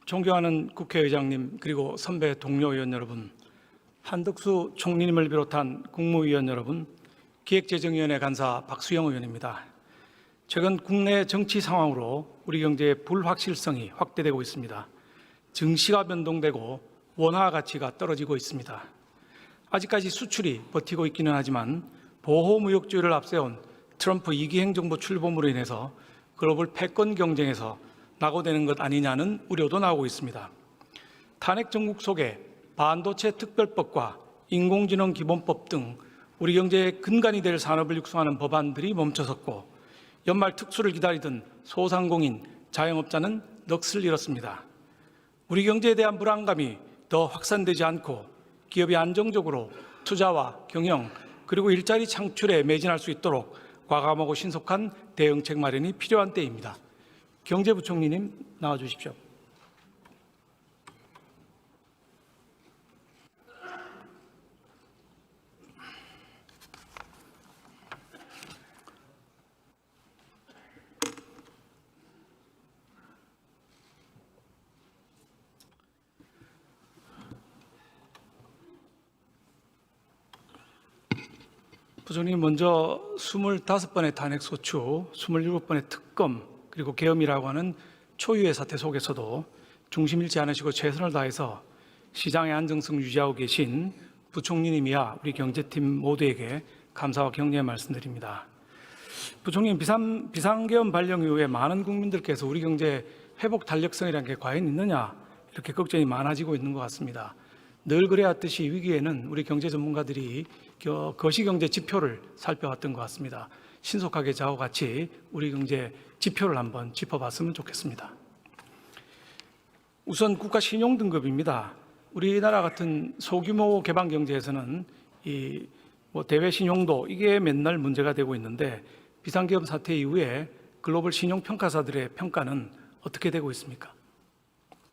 존경하는 국회의장님, 그리고 선배 동료 의원 여러분, 한덕수 총리님을 비롯한 국무위원 여러분, 기획재정위원회 간사 박수영 의원입니다. 최근 국내 정치 상황으로 우리 경제의 불확실성이 확대되고 있습니다. 증시가 변동되고 원화 가치가 떨어지고 있습니다. 아직까지 수출이 버티고 있기는 하지만 보호무역주의를 앞세운 트럼프 2기 행정부 출범으로 인해서 글로벌 패권 경쟁에서 낙오되는 것 아니냐는 우려도 나오고 있습니다. 탄핵 정국 속에 반도체 특별법과 인공지능 기본법 등 우리 경제의 근간이 될 산업을 육성하는 법안들이 멈춰섰고 연말 특수를 기다리던 소상공인, 자영업자는 넋을 잃었습니다. 우리 경제에 대한 불안감이 더 확산되지 않고 기업이 안정적으로 투자와 경영 그리고 일자리 창출에 매진할 수 있도록 과감하고 신속한 대응책 마련이 필요한 때입니다. 경제부총리님 나와 주십시오. 부총리 먼저 25번의 탄핵소추, 27번의 특검, 그리고 계엄이라고 하는 초유의 사태 속에서도 중심 잃지 않으시고 최선을 다해서 시장의 안정성 유지하고 계신 부총리님이야 우리 경제팀 모두에게 감사와 격려의 말씀드립니다. 부총리님, 비상계엄 발령 이후에 많은 국민들께서 우리 경제 회복 탄력성이라는 게 과연 있느냐 이렇게 걱정이 많아지고 있는 것 같습니다. 늘 그래왔듯이 위기에는 우리 경제 전문가들이 거시경제 지표를 살펴왔던 것 같습니다. 신속하게 저하고 같이 우리 경제 지표를 한번 짚어봤으면 좋겠습니다. 우선 국가 신용 등급입니다. 우리나라 같은 소규모 개방 경제에서는 대외 신용도 이게 맨날 문제가 되고 있는데 비상계엄 사태 이후에 글로벌 신용 평가사들의 평가는 어떻게 되고 있습니까?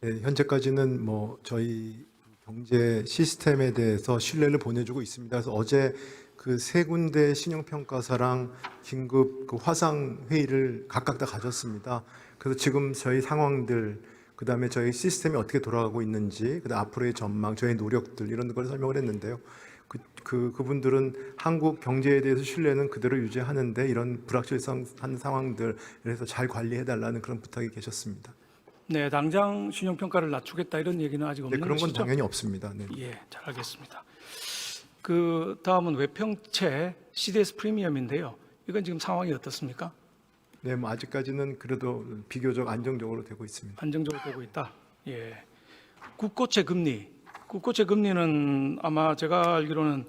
네, 현재까지는 저희 경제 시스템에 대해서 신뢰를 보내주고 있습니다. 그래서 어제 그 세 군데 신용평가사랑 긴급 화상 회의를 각각 다 가졌습니다. 그래서 지금 저희 상황들, 그다음에 저희 시스템이 어떻게 돌아가고 있는지, 그다음 앞으로의 전망, 저희 노력들 이런 걸 설명을 했는데요. 그분들은 한국 경제에 대해서 신뢰는 그대로 유지하는데 이런 불확실한 상황들에서 잘 관리해달라는 그런 부탁이 계셨습니다. 네, 당장 신용평가를 낮추겠다 이런 얘기는 아직 없는 네, 그런 건 것이죠? 당연히 없습니다. 네. 예, 잘 알겠습니다. 그 다음은 외평채 CDS 프리미엄인데요. 이건 지금 상황이 어떻습니까? 네, 아직까지는 그래도 비교적 안정적으로 되고 있습니다. 안정적으로 되고 있다. 예. 국고채 금리는 아마 제가 알기로는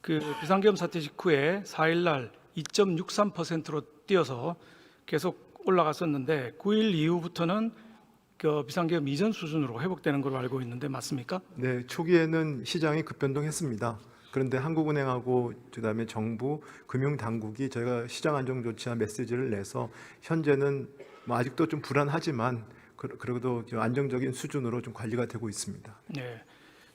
그 비상계엄 사태 직후에 4일날 2.63%로 뛰어서 계속 올라갔었는데 9일 이후부터는 그 비상계엄 이전 수준으로 회복되는 걸로 알고 있는데 맞습니까? 네, 초기에는 시장이 급변동했습니다. 그런데 한국은행하고 그다음에 정부 금융당국이 저희가 시장 안정 조치와 메시지를 내서 현재는 아직도 좀 불안하지만 그래도 안정적인 수준으로 좀 관리가 되고 있습니다. 네,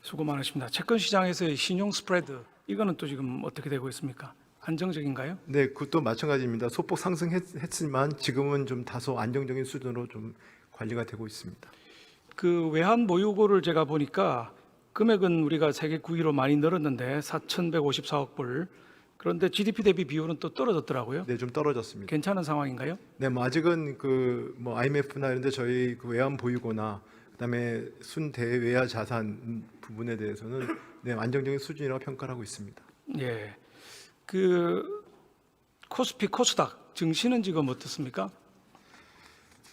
수고 많으십니다. 채권 시장에서의 신용 스프레드 이거는 또 지금 어떻게 되고 있습니까? 안정적인가요? 네, 그것도 마찬가지입니다. 소폭 상승했지만 지금은 좀 다소 안정적인 수준으로 좀 관리가 되고 있습니다. 그 외환 보유고를 제가 보니까 금액은 우리가 세계 9위로 많이 늘었는데 4,154억 불. 그런데 GDP 대비 비율은 또 떨어졌더라고요. 네, 좀 떨어졌습니다. 괜찮은 상황인가요? 네, 아직은 IMF나 이런데 저희 외환 보유고나 그다음에 순대외야 자산 부분에 대해서는 네, 안정적인 수준이라고 평가를 하고 있습니다. 예. 그 코스피 코스닥 증시는 지금 어떻습니까?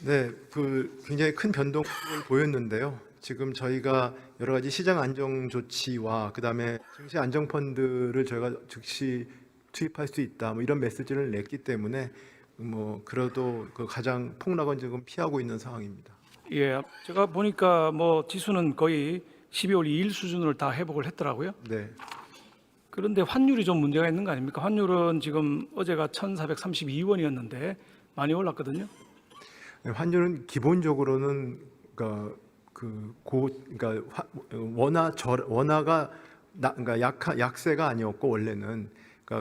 네, 굉장히 큰 변동을 보였는데요. 지금 저희가 여러 가지 시장 안정 조치와 그다음에 증시 안정 펀드를 저희가 즉시 투입할 수 있다. 이런 메시지를 냈기 때문에 그래도 가장 폭락은 지금 피하고 있는 상황입니다. 예. 제가 보니까 지수는 거의 12월 2일 수준으로 다 회복을 했더라고요. 네. 그런데 환율이 좀 문제가 있는 거 아닙니까? 환율은 지금 어제가 1,432원이었는데 많이 올랐거든요. 네, 환율은 기본적으로는 원화가 약세가 아니었고 원래는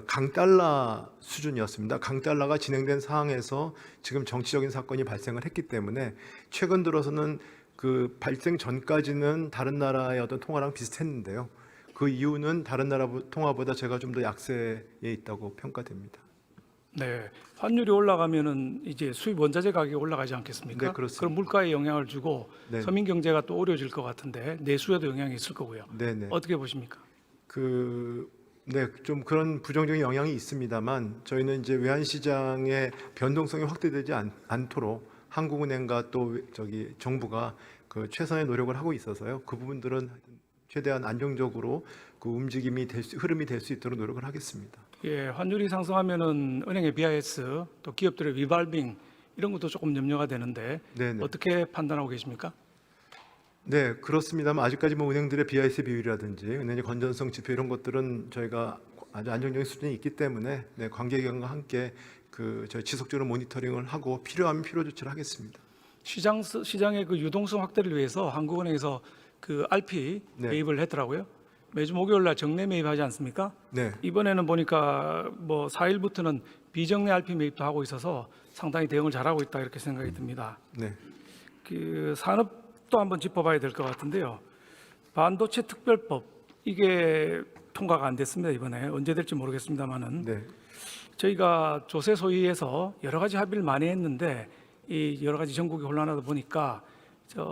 강달러 수준이었습니다. 강달러가 진행된 상황에서 지금 정치적인 사건이 발생을 했기 때문에 최근 들어서는 그 발생 전까지는 다른 나라의 어떤 통화랑 비슷했는데요. 그 이유는 다른 나라 통화보다 제가 좀 더 약세에 있다고 평가됩니다. 네, 환율이 올라가면은 이제 수입 원자재 가격이 올라가지 않겠습니까? 네, 그렇습니다. 그럼 물가에 영향을 주고 네. 서민 경제가 또 어려워질 것 같은데 내수에도 영향이 있을 거고요. 네네. 어떻게 보십니까? 네, 좀 그런 부정적인 영향이 있습니다만 저희는 이제 외환 시장의 변동성이 확대되지 않도록 한국은행과 또 저기 정부가 그 최선의 노력을 하고 있어서요. 그 부분들은 최대한 안정적으로 그 움직임이 흐름이 될 수 있도록 노력을 하겠습니다. 예, 환율이 상승하면은 은행의 BIS 또 기업들의 리발빙 이런 것도 조금 염려가 되는데 네네. 어떻게 판단하고 계십니까? 네, 그렇습니다만 아직까지 뭐 은행들의 BIS 비율이라든지 은행의 건전성 지표 이런 것들은 저희가 아주 안정적인 수준이 있기 때문에 네, 관계기관과 함께 저희 지속적으로 모니터링을 하고 필요하면 필요 조치를 하겠습니다. 시장의 그 유동성 확대를 위해서 한국은행에서 그 RP 네. 매입을 했더라고요. 매주 목요일 날 정례 매입하지 않습니까? 네, 이번에는 보니까 뭐 4일부터는 비정례 RP 매입도 하고 있어서 상당히 대응을 잘하고 있다 이렇게 생각이 듭니다. 네, 그 산업도 한번 짚어봐야 될 것 같은데요. 반도체 특별법 이게 통과가 안 됐습니다 이번에 언제 될지 모르겠습니다만은 네, 저희가 조세 소위에서 여러 가지 합의를 많이 했는데 이 여러 가지 전국이 혼란하다 보니까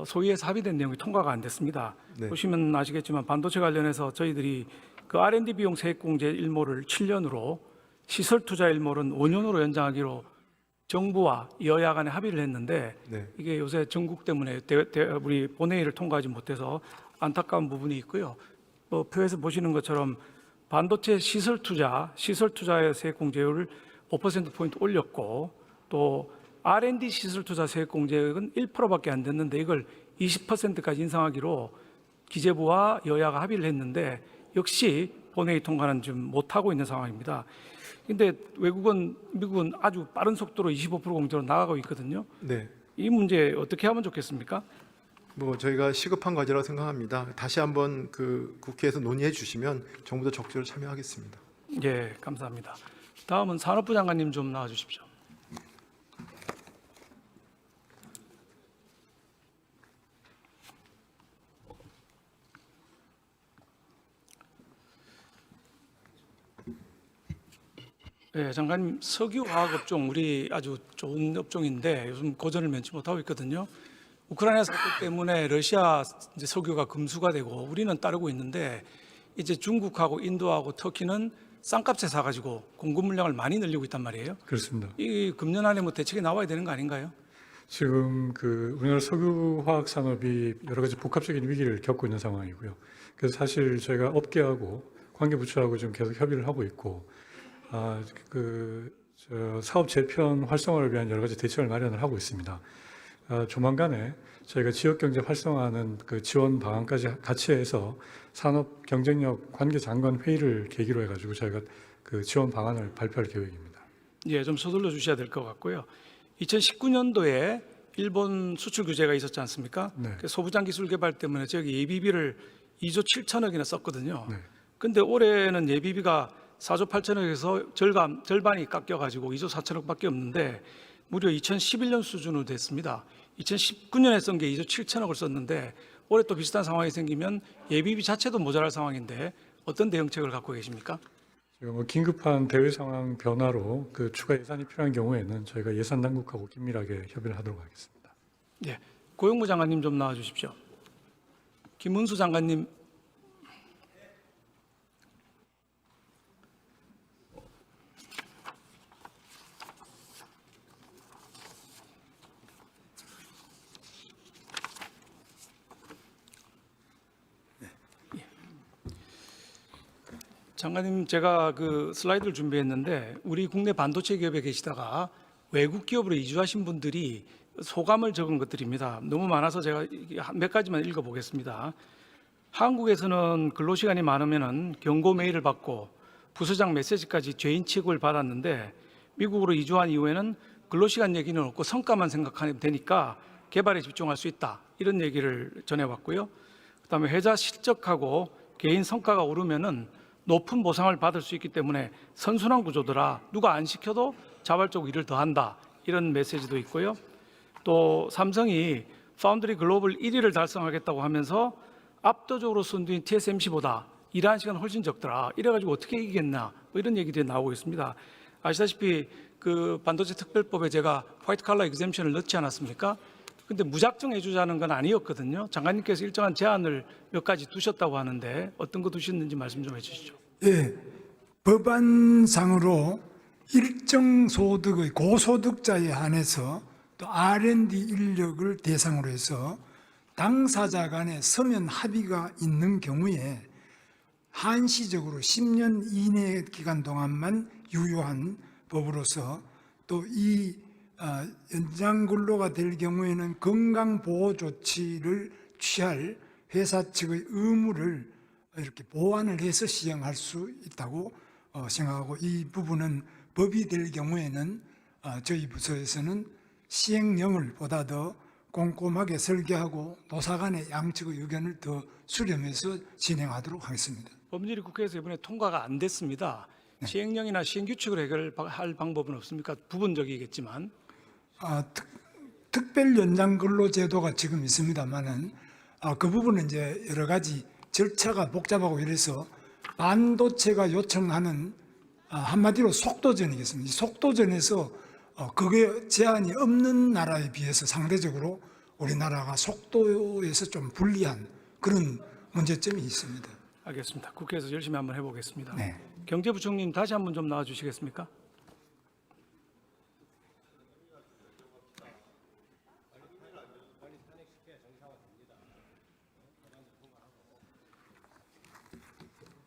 소위에서 합의된 내용이 통과가 안 됐습니다. 네. 보시면 아시겠지만 반도체 관련해서 저희들이 그 R&D 비용 세액공제 일모를 7년으로 시설 투자 일모는 5년으로 연장하기로 정부와 여야 간에 합의를 했는데 네. 이게 요새 전국 때문에 우리 본회의를 통과하지 못해서 안타까운 부분이 있고요. 표에서 보시는 것처럼 반도체 시설 투자의 세액 공제율을 5%포인트 올렸고 또 R&D 시설 투자 세액 공제액은 1%밖에 안 됐는데 이걸 20%까지 인상하기로 기재부와 여야가 합의를 했는데 역시 본회의 통과는 좀 못하고 있는 상황입니다. 근데 미국은 아주 빠른 속도로 25% 공제로 나가고 있거든요. 네. 이 문제 어떻게 하면 좋겠습니까? 뭐 저희가 시급한 과제라고 생각합니다. 다시 한번 그 국회에서 논의해 주시면 정부도 적극적으로 참여하겠습니다. 예, 감사합니다. 다음은 산업부 장관님 좀 나와 주십시오. 네, 장관님 석유화학 업종 우리 아주 좋은 업종인데 요즘 고전을 면치 못하고 있거든요. 우크라이나 사태 때문에 러시아 이제 석유가 금수가 되고 우리는 따르고 있는데 이제 중국하고 인도하고 터키는 싼값에 사가지고 공급 물량을 많이 늘리고 있단 말이에요. 그렇습니다. 이 금년 안에 뭐 대책이 나와야 되는 거 아닌가요? 지금 그 우리나라 석유화학 산업이 여러 가지 복합적인 위기를 겪고 있는 상황이고요. 그래서 사실 저희가 업계하고 관계부처하고 좀 계속 협의를 하고 있고, 사업 재편 활성화를 위한 여러 가지 대책을 마련을 하고 있습니다. 조만간에 저희가 지역 경제 활성화하는 그 지원 방안까지 같이 해서 산업 경쟁력 관계 장관 회의를 계기로 해가지고 저희가 그 지원 방안을 발표할 계획입니다. 예, 좀 서둘러 주셔야 될 것 같고요. 2019년도에 일본 수출 규제가 있었지 않습니까? 네. 그 소부장 기술 개발 때문에 저기 예비비를 2조 7천억이나 썼거든요. 네. 근데 올해는 예비비가 4조 8천억에서 절반이 깎여가지고 2조 4천억밖에 없는데 무려 2011년 수준으로 됐습니다. 2019년에 쓴 게 2조 7천억을 썼는데 올해 또 비슷한 상황이 생기면 예비비 자체도 모자랄 상황인데 어떤 대응책을 갖고 계십니까? 지금 뭐 긴급한 대외 상황 변화로 그 추가 예산이 필요한 경우에는 저희가 예산 당국하고 긴밀하게 협의를 하도록 하겠습니다. 예, 고용부 장관님 좀 나와 주십시오. 김문수 장관님. 장관님, 제가 그 슬라이드를 준비했는데 우리 국내 반도체 기업에 계시다가 외국 기업으로 이주하신 분들이 소감을 적은 것들입니다. 너무 많아서 제가 몇 가지만 읽어보겠습니다. 한국에서는 근로시간이 많으면 경고 메일을 받고 부서장 메시지까지 죄인 취급을 받았는데 미국으로 이주한 이후에는 근로시간 얘기는 없고 성과만 생각하면 되니까 개발에 집중할 수 있다. 이런 얘기를 전해왔고요. 그다음에 회사 실적하고 개인 성과가 오르면은 높은 보상을 받을 수 있기 때문에 선순환 구조더라. 누가 안 시켜도 자발적으로 일을 더 한다. 이런 메시지도 있고요. 또 삼성이 파운드리 글로벌 1위를 달성하겠다고 하면서 압도적으로 선두인 TSMC보다 일하는 시간 훨씬 적더라. 이래가지고 어떻게 이기겠나? 뭐 이런 얘기들이 나오고 있습니다. 아시다시피 그 반도체 특별법에 제가 화이트 칼라 exemption을 넣지 않았습니까? 근데 무작정 해주자는 건 아니었거든요. 장관님께서 일정한 제한을 몇 가지 두셨다고 하는데 어떤 거 두셨는지 말씀 좀 해주시죠. 예, 법안상으로 일정 소득의 고소득자에 한해서 또 R&D 인력을 대상으로 해서 당사자 간에 서면 합의가 있는 경우에 한시적으로 10년 이내 기간 동안만 유효한 법으로서 또 이 연장 근로가 될 경우에는 건강보호 조치를 취할 회사 측의 의무를 이렇게 보완을 해서 시행할 수 있다고 생각하고, 이 부분은 법이 될 경우에는 저희 부서에서는 시행령을 보다 더 꼼꼼하게 설계하고 노사 간의 양측의 의견을 더 수렴해서 진행하도록 하겠습니다. 법률이 국회에서 이번에 통과가 안 됐습니다. 시행령이나 시행규칙으로 해결할 방법은 없습니까? 부분적이겠지만. 특별 연장 근로 제도가 지금 있습니다만은 그 부분은 이제 여러 가지 절차가 복잡하고 이래서 반도체가 요청하는 한마디로 속도전이겠습니다. 이 속도전에서 그게 제한이 없는 나라에 비해서 상대적으로 우리나라가 속도에서 좀 불리한 그런 문제점이 있습니다. 알겠습니다. 국회에서 열심히 한번 해보겠습니다. 네. 경제부총리님 다시 한번 좀 나와주시겠습니까?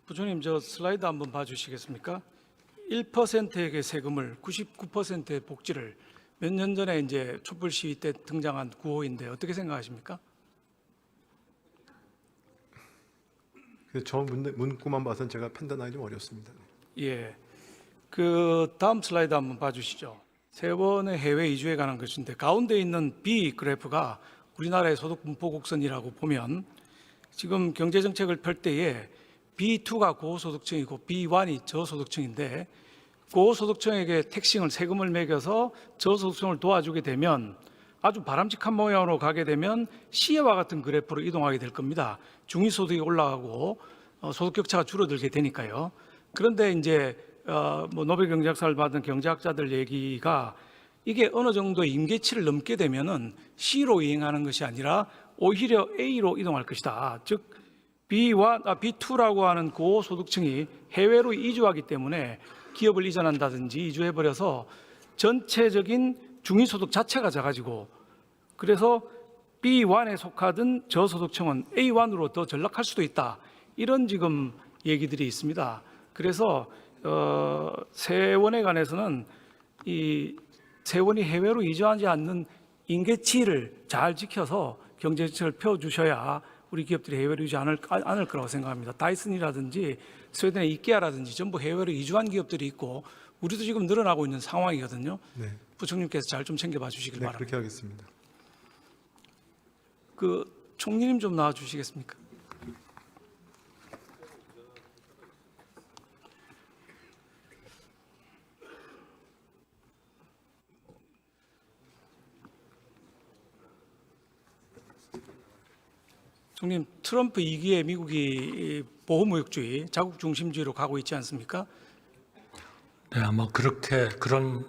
부총님 저 슬라이드 한번 봐주시겠습니까? 1%에게 세금을 99%의 복지를 몇 년 전에 이제 촛불 시위 때 등장한 구호인데 어떻게 생각하십니까? 저 문구만 봐서는 제가 판단하기 좀 어렵습니다. 예. 그 다음 슬라이드 한번 봐주시죠. 세 번의 해외 이주에 관한 것인데 가운데 있는 B 그래프가 우리나라의 소득 분포 곡선이라고 보면 지금 경제 정책을 펼 때에 B2가 고소득층이고 B1이 저소득층인데 고소득층에게 택싱을 세금을 매겨서 저소득층을 도와주게 되면 아주 바람직한 모양으로 가게 되면 C와 같은 그래프로 이동하게 될 겁니다. 중위소득이 올라가고 소득 격차가 줄어들게 되니까요. 그런데 이제 뭐 노벨 경제학상을 받은 경제학자들 얘기가 이게 어느 정도 임계치를 넘게 되면은 C로 이행하는 것이 아니라 오히려 A로 이동할 것이다. 즉 B2라고 하는 고소득층이 해외로 이주하기 때문에 기업을 이전한다든지 이주해버려서 전체적인 중위소득 자체가 작아지고 그래서 B1에 속하던 저소득층은 A1으로 더 전락할 수도 있다. 이런 지금 얘기들이 있습니다. 그래서 세원에 관해서는 이 세원이 해외로 이주하지 않는 임계치를 잘 지켜서 경제정책을 펴주셔야 우리 기업들이 해외로 이주 않을 거라고 생각합니다. 다이슨이라든지 스웨덴의 이케아라든지 전부 해외로 이주한 기업들이 있고 우리도 지금 늘어나고 있는 상황이거든요. 네, 부총님께서 잘 좀 챙겨봐 주시길 네 바랍니다. 그렇게 하겠습니다. 그 총리님 좀 나와 주시겠습니까? 총님, 트럼프 2기에 미국이 보호무역주의, 자국 중심주의로 가고 있지 않습니까? 네, 아마 그런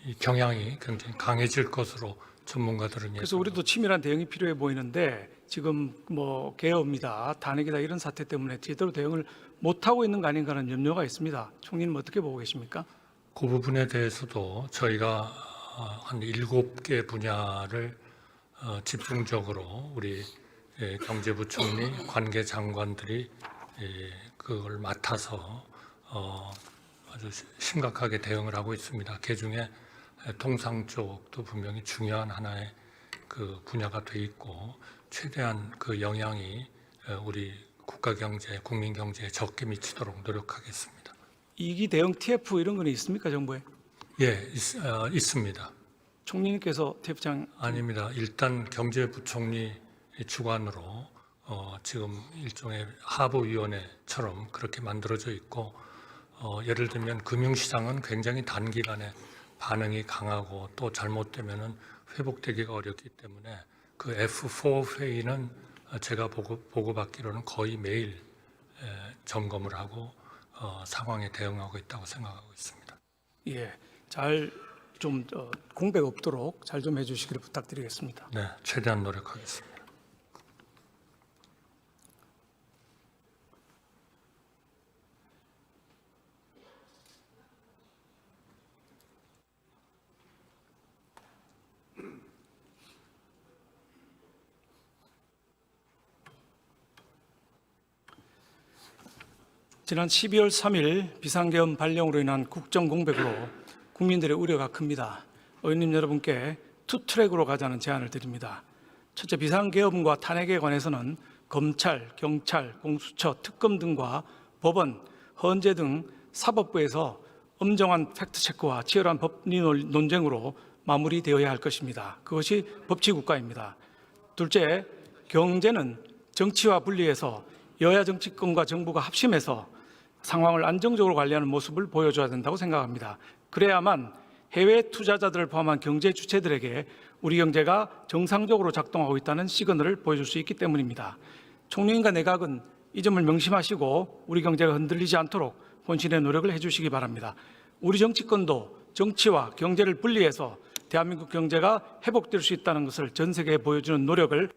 이 경향이 굉장히 강해질 것으로 전문가들은 그래서 우리도 치밀한 대응이 필요해 보이는데 지금 뭐 개업이다, 탄핵이다 이런 사태 때문에 제대로 대응을 못 하고 있는 거 아닌가 하는 염려가 있습니다. 총리님 어떻게 보고 계십니까? 그 부분에 대해서도 저희가 한 7개 분야를 집중적으로 우리 경제부총리 관계 장관들이 그걸 맡아서 아주 심각하게 대응을 하고 있습니다. 그중에 통상 쪽도 분명히 중요한 하나의 그 분야가 돼 있고 최대한 그 영향이 우리 국가 경제, 국민 경제에 적게 미치도록 노력하겠습니다. 2기 대응 TF 이런 건 있습니까, 정부에? 예, 있습니다. 총리님께서 TF장 아닙니다. 일단 경제부총리 주관으로 지금 일종의 하부위원회처럼 그렇게 만들어져 있고 예를 들면 금융시장은 굉장히 단기간에 반응이 강하고 또 잘못되면은 회복되기가 어렵기 때문에 그 F4 회의는 제가 보고받기로는 거의 매일 점검을 하고 상황에 대응하고 있다고 생각하고 있습니다. 예, 잘 좀 공백 없도록 잘 좀 해주시기를 부탁드리겠습니다. 네, 최대한 노력하겠습니다. 지난 12월 3일 비상계엄 발령으로 인한 국정 공백으로 국민들의 우려가 큽니다. 의원님 여러분께 투 트랙으로 가자는 제안을 드립니다. 첫째, 비상계엄과 탄핵에 관해서는 검찰, 경찰, 공수처, 특검 등과 법원, 헌재 등 사법부에서 엄정한 팩트체크와 치열한 법리 논쟁으로 마무리되어야 할 것입니다. 그것이 법치국가입니다. 둘째, 경제는 정치와 분리해서 여야 정치권과 정부가 합심해서 상황을 안정적으로 관리하는 모습을 보여줘야 된다고 생각합니다. 그래야만 해외 투자자들을 포함한 경제 주체들에게 우리 경제가 정상적으로 작동하고 있다는 시그널을 보여줄 수 있기 때문입니다. 총리님과 내각은 이 점을 명심하시고 우리 경제가 흔들리지 않도록 본신의 노력을 해주시기 바랍니다. 우리 정치권도 정치와 경제를 분리해서 대한민국 경제가 회복될 수 있다는 것을 전 세계에 보여주는 노력을